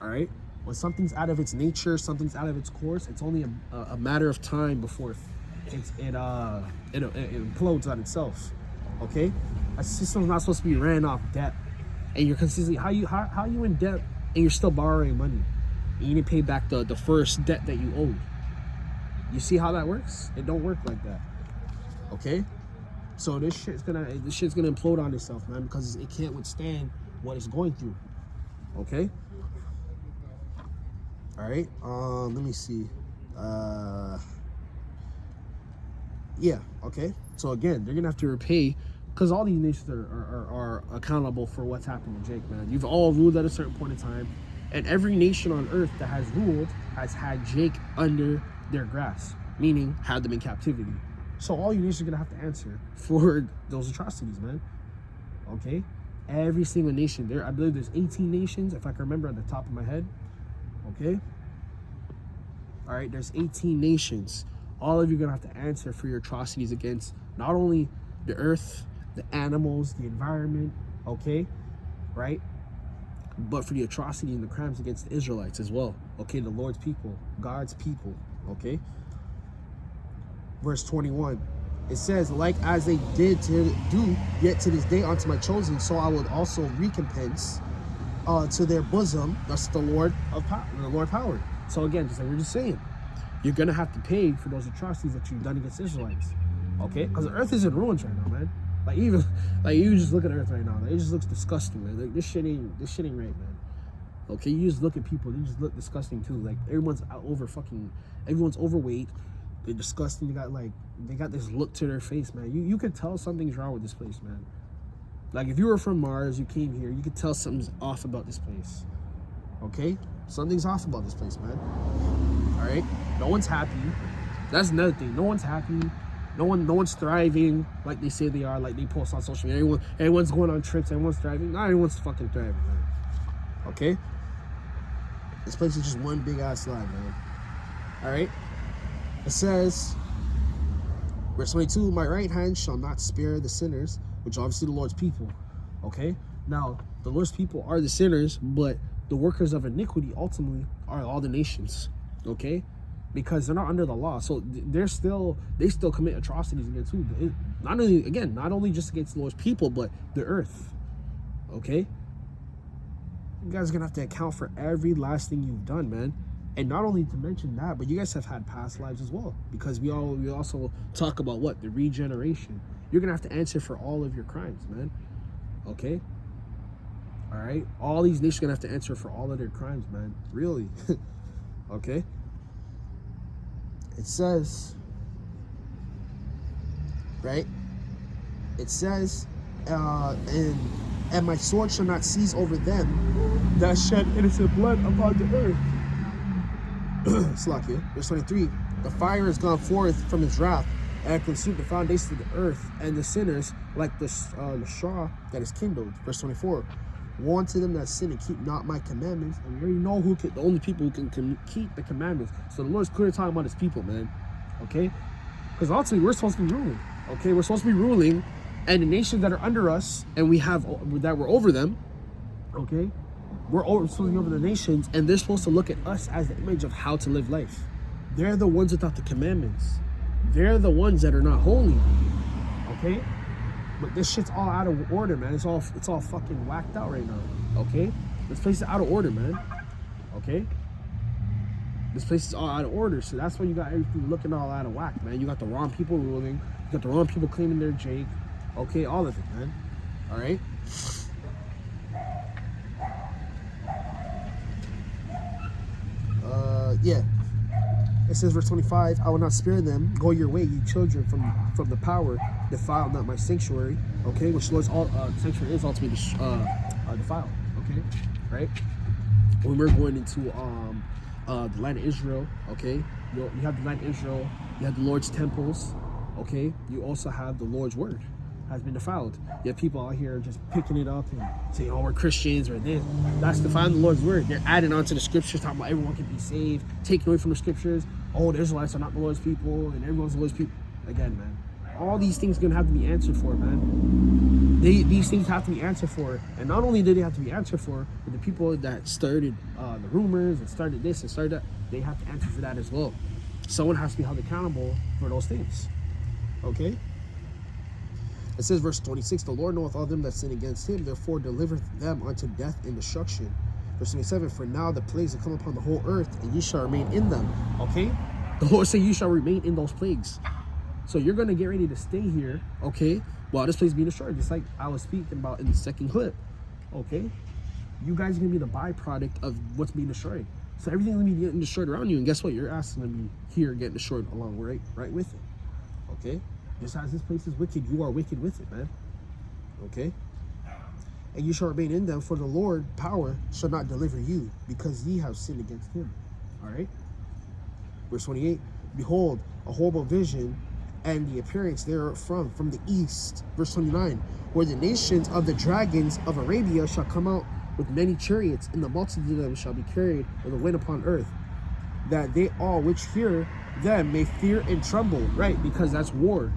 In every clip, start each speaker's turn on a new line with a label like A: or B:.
A: all right? When something's out of its nature, something's out of its course, it's only a matter of time before it implodes on itself, okay? A system's not supposed to be ran off debt. And you're consistently, how you in debt and you're still borrowing money? And you didn't pay back the first debt that you owed. You see how that works? It don't work like that, okay? So this shit's gonna implode on itself, man, because it can't withstand what it's going through, okay? All right, let me see. Yeah, okay. So again, they're gonna have to repay, because all these nations are accountable for what's happened to Jake, man. You've all ruled at a certain point in time, and every nation on earth that has ruled has had Jake under their grasp, meaning had them in captivity. So all you nations are gonna have to answer for those atrocities, man. Okay, every single nation. I believe there's 18 nations, if I can remember at the top of my head. Okay. All right, there's 18 nations. All of you are gonna have to answer for your atrocities against not only the earth, the animals, the environment, okay, right? But for the atrocity and the crimes against the Israelites as well, okay? The Lord's people, God's people, okay? Verse 21, it says, like as they did to do, yet to this day unto my chosen, so I would also recompense to their bosom. That's the Lord of power, the Lord power. So again, just like we're just saying, you're gonna have to pay for those atrocities that you've done against Israelites, okay? Because the earth is in ruins right now, man. Like you just look at Earth right now, like, it just looks disgusting, man. Like this shit ain't right, man. Okay, you just look at people, they just look disgusting too. Like everyone's overweight, they're disgusting. They got this look to their face, man. You could tell something's wrong with this place, man. Like if you were from Mars, you came here, you could tell something's off about this place. Okay, something's off about this place, man. All right, no one's happy. That's another thing. No one's happy. No one's thriving like they say they are, like they post on social media. Everyone's going on trips, everyone's thriving. Not everyone's fucking thriving, man. Okay? This place is just one big ass lie, man. Alright? It says, verse 22, my right hand shall not spare the sinners, which obviously the Lord's people. Okay? Now, the Lord's people are the sinners, but the workers of iniquity ultimately are all the nations. Okay? Because they're not under the law, so they still commit atrocities against who? Not only just against the Lord's people, but the earth. Okay, you guys are gonna have to account for every last thing you've done, man. And not only to mention that, but you guys have had past lives as well, because we also talk about what? The regeneration. You're gonna have to answer for all of your crimes, man. Okay. All right. All these nations are gonna have to answer for all of their crimes, man. Really. Okay. It says, right? It says, and my sword shall not cease over them that shed innocent blood upon the earth. Slakia. Verse 23, the fire has gone forth from his wrath and consumed the foundations of the earth, and the sinners like the straw that is kindled. Verse 24, woe unto them that sin and keep not my commandments. And we already know the only people who can keep the commandments. So the Lord's clearly talking about his people, man. Okay? Because ultimately we're supposed to be ruling. Okay? We're supposed to be ruling, and the nations that are under us, and we're over them, okay? We're supposed to be over the nations, and they're supposed to look at us as the image of how to live life. They're the ones without the commandments. They're the ones that are not holy. Okay? But this shit's all out of order, man. It's all fucking whacked out right now. Okay? This place is out of order, man. Okay? This place is all out of order. So that's why you got everything looking all out of whack, man. You got the wrong people ruling. You got the wrong people claiming they're Jake. Okay? All of it, man. Alright? Yeah. It says, verse 25, I will not spare them. Go your way, ye children, from the power. Defile not my sanctuary. Okay, which the Lord's sanctuary is ultimately defiled. Okay, right? When we're going into the land of Israel, okay, you have the land of Israel. You have the Lord's temples. Okay, you also have the Lord's word has been defiled. You have people out here just picking it up and saying, oh, we're Christians or this. That's defiling the Lord's word. They're adding on to the scriptures, talking about everyone can be saved, taking away from the scriptures. Oh, the Israelites are not the Lord's people and everyone's the Lord's people. Again, man, All these things are gonna have to be answered for, man. These things have to be answered for, and not only do they have to be answered for, but the people that started the rumors and started this and started that, they have to answer for that as well. Someone has to be held accountable for those things. Okay. It says, verse 26, the Lord knoweth all them that sin against him, therefore delivereth them unto death and destruction. Verse 27, for now the plagues have come upon the whole earth, and ye shall remain in them. Okay? The Lord said you shall remain in those plagues. So you're going to get ready to stay here, okay, while this place is being destroyed, just like I was speaking about in the second clip. Okay? You guys are going to be the byproduct of what's being destroyed. So everything's going to be getting destroyed around you, and guess what? Your ass is going to be here getting destroyed along right with it. Okay? Just as this place is wicked, you are wicked with it, man. Okay? And you shall remain in them, for the Lord power shall not deliver you, because ye have sinned against him. Alright? Verse 28, behold, a horrible vision, and the appearance therefrom from the east. Verse 29, where the nations of the dragons of Arabia shall come out with many chariots, and the multitude of them shall be carried with the wind upon earth, that they all which hear them may fear and tremble. Right? Because that's war.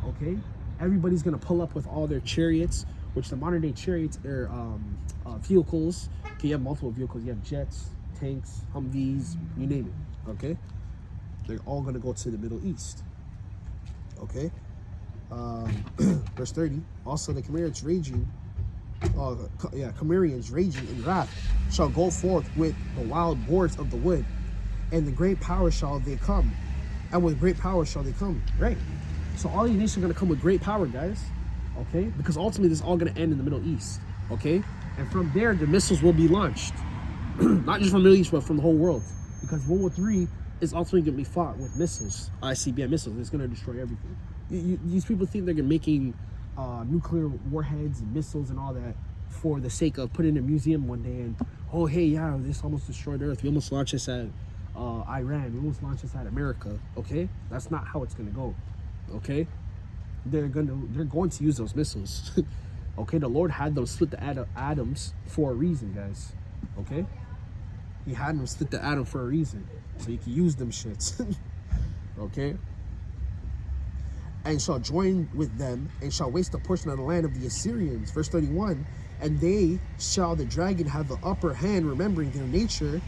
A: Okay, everybody's gonna pull up with all their chariots, which the modern day chariots are vehicles. Okay, you have multiple vehicles. You have jets, tanks, Humvees, you name it. Okay, they're all gonna go to the Middle East. Okay, verse 30. Also the Cimmerians raging, Cimmerians raging in wrath shall go forth with the wild boars of the wood, and the great power shall they come, and with great power shall they come. Right. So all these nations are going to come with great power, guys, okay? Because ultimately, this is all going to end in the Middle East, okay? And from there, the missiles will be launched. Not just from the Middle East, but from the whole world. Because World War III is ultimately going to be fought with missiles, ICBM missiles. It's going to destroy everything. These people think they're making nuclear warheads and missiles and all that for the sake of putting in a museum one day and, oh, hey, yeah, this almost destroyed Earth. We almost launched this at Iran. We almost launched this at America, okay? That's not how it's going to go. Okay, they're going to use those missiles. Okay, the Lord had them split the atoms for a reason, guys. Okay, he had them split the atom for a reason, so you can use them shits. Okay, and shall join with them, and shall waste a portion of the land of the Assyrians. Verse 31, and they shall the dragon have the upper hand, remembering their nature.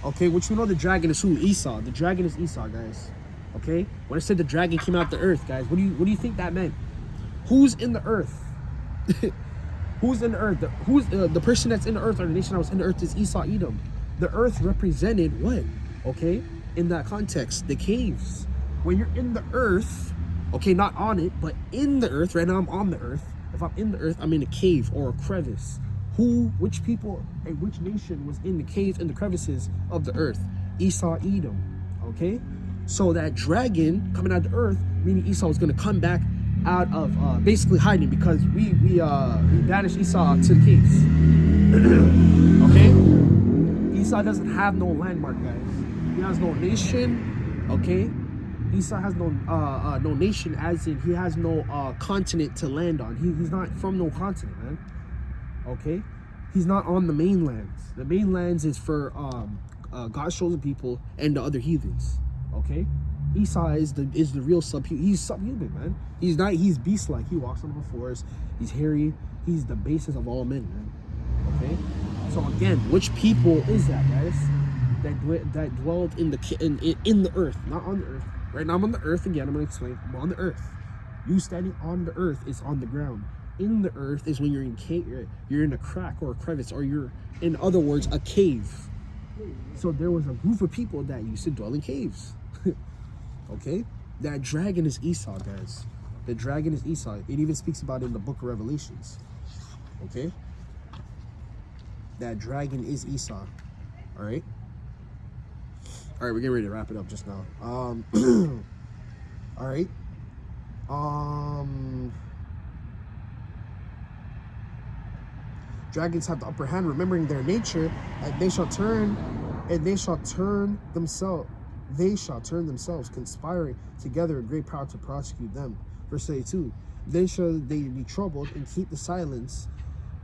A: Okay, which we know the dragon is who? Esau. The dragon is Esau, guys. Okay, when I said the dragon came out the earth, guys, what do you think that meant? Who's in the earth? Who's in the earth? The person that's in the earth, or the nation that was in the earth, is Esau, Edom. The earth represented what? Okay, in that context, the caves. When you're in the earth, okay, not on it, but in the earth. Right now, I'm on the earth. If I'm in the earth, I'm in a cave or a crevice. Which people, and which nation was in the caves and the crevices of the earth? Esau, Edom. Okay. So that dragon coming out of the earth, meaning Esau was going to come back out of basically hiding, because we banished Esau to the caves. Okay? Esau doesn't have no landmark, guys. He has no nation. Okay? Esau has no nation, as in he has no continent to land on. He's not from no continent, man. Okay? He's not on the mainlands. The mainlands is for God's chosen people and the other heathens. Okay, Esau is the real subhuman. He's subhuman, man. He's beast-like. He walks on all fours. He's hairy. He's the basis of all men, man. Okay, so again, which people is that, guys? That dwelled in the earth, not on the earth. Right now, I'm on the earth again. I'm gonna explain. I'm on the earth. You standing on the earth is on the ground. In the earth is when you're in you're in a crack or a crevice, or you're, in other words, a cave. So there was a group of people that used to dwell in caves. Okay, that dragon is Esau, guys. The dragon is Esau. It even speaks about it in the book of Revelations. Okay, that dragon is Esau. All right, we're getting ready to wrap it up just now. All right. Dragons have the upper hand, remembering their nature, and they shall turn themselves, conspiring together in great power to prosecute them. Verse 32, then shall they be troubled and keep the silence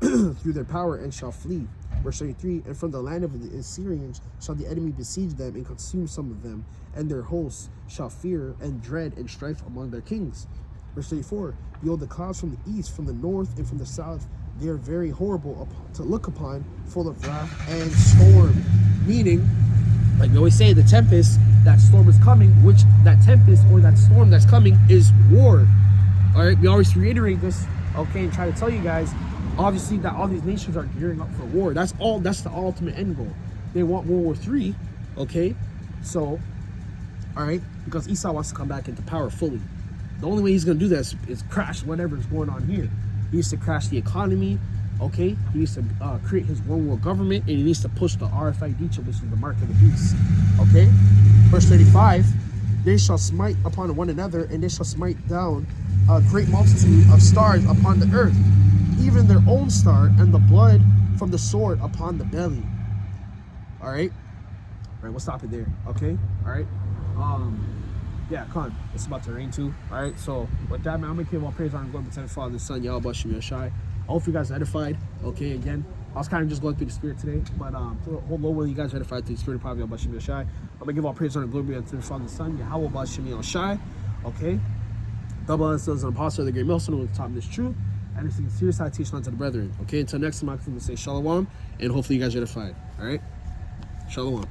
A: through their power, and shall flee. Verse 33, and from the land of the Assyrians shall the enemy besiege them and consume some of them, and their hosts shall fear and dread and strife among their kings. Verse 34, behold, the clouds from the east, from the north, and from the south, they are very horrible to look upon, full of wrath and storm. Meaning, like we always say, the tempest, that storm is coming, which that tempest or that storm that's coming is war. All right, we always reiterate this, okay, and try to tell you guys, obviously, that all these nations are gearing up for war. That's the ultimate end goal. They want World War III, okay? So, all right, because Esau wants to come back into power fully. The only way he's going to do this is crash whatever is going on here. He needs to crash the economy, okay? He needs to create his one world government, and he needs to push the RFID chip, which is the mark of the beast, okay? Verse 35, they shall smite upon one another, and they shall smite down a great multitude of stars upon the earth, even their own star, and the blood from the sword upon the belly. All right, we'll stop it there, okay? All right, yeah, come on, it's about to rain too. All right, so with that, man, I'm gonna give all praise, honor, and glory to the Father, the Son, Yahawashi, Yahawashi. I hope you guys are edified. Okay, again, I was kind of just going through the Spirit today, but hold low will you guys are edified through the Spirit of power, Yahawashi, Yahawashi. I'm gonna give all praise, honor, and glory to the Father, the Son, Yahawashi, Yahawashi. Okay, double us as an apostle of the great millstone with the top of this truth, and it's a sincere citation unto the brethren. Okay, until next time, I'm going to say shalom, and hopefully you guys are edified. All right, shalom.